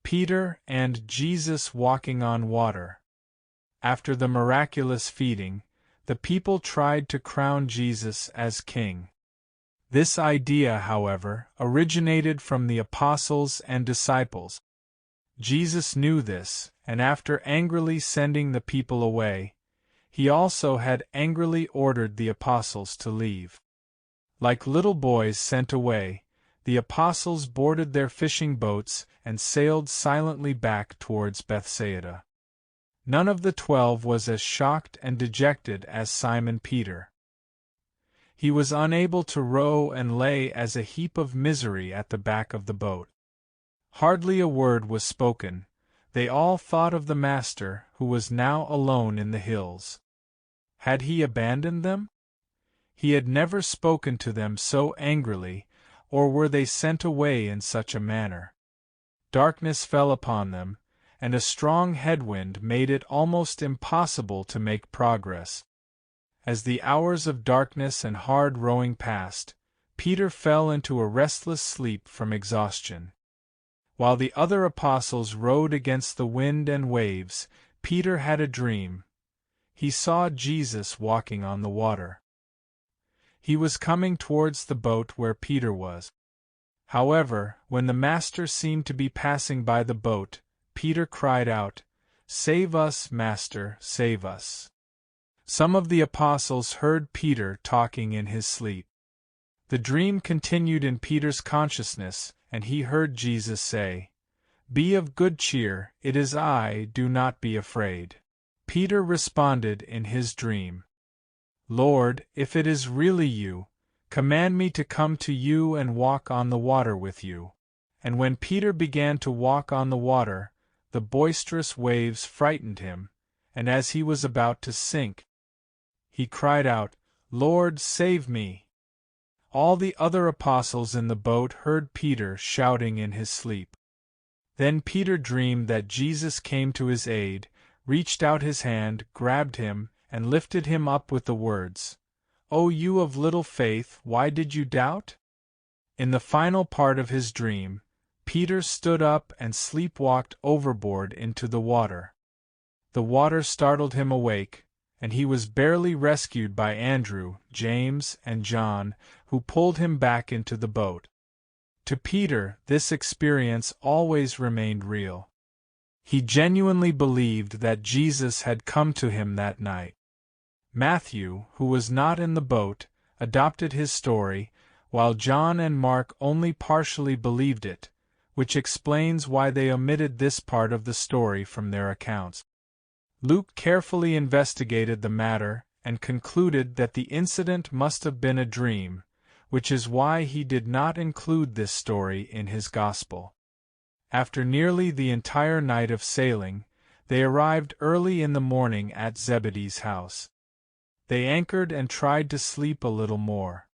Peter and Jesus walking on water. After the miraculous feeding, the people tried to crown Jesus as king. This idea, however, originated from the apostles and disciples. Jesus knew this, and after angrily sending the people away, he also had angrily ordered the apostles to leave. Like little boys sent away, the apostles boarded their fishing boats and sailed silently back towards Bethsaida. None of the 12 was as shocked and dejected as Simon Peter. He was unable to row and lay as a heap of misery at the back of the boat. Hardly a word was spoken. They all thought of the Master, who was now alone in the hills. Had he abandoned them? He had never spoken to them so angrily, or were they sent away in such a manner. Darkness fell upon them, and a strong headwind made it almost impossible to make progress. As the hours of darkness and hard rowing passed, Peter fell into a restless sleep from exhaustion. While the other apostles rowed against the wind and waves, Peter had a dream. He saw Jesus walking on the water. He was coming towards the boat where Peter was. However, when the Master seemed to be passing by the boat, Peter cried out, "Save us, Master, save us." Some of the apostles heard Peter talking in his sleep. The dream continued in Peter's consciousness, and he heard Jesus say, "Be of good cheer, it is I, do not be afraid." Peter responded in his dream, "Lord, if it is really you, command me to come to you and walk on the water with you." And when Peter began to walk on the water, the boisterous waves frightened him, and as he was about to sink, he cried out, "Lord, save me!" All the other apostles in the boat heard Peter shouting in his sleep. Then Peter dreamed that Jesus came to his aid, reached out his hand, grabbed him, and lifted him up with the words, "O you of little faith, why did you doubt?" In the final part of his dream, Peter stood up and sleepwalked overboard into the water. The water startled him awake, and he was barely rescued by Andrew, James, and John, who pulled him back into the boat. To Peter, this experience always remained real. He genuinely believed that Jesus had come to him that night. Matthew, who was not in the boat, adopted his story, while John and Mark only partially believed it, which explains why they omitted this part of the story from their accounts. Luke carefully investigated the matter and concluded that the incident must have been a dream, which is why he did not include this story in his Gospel. After nearly the entire night of sailing, they arrived early in the morning at Zebedee's house. They anchored and tried to sleep a little more.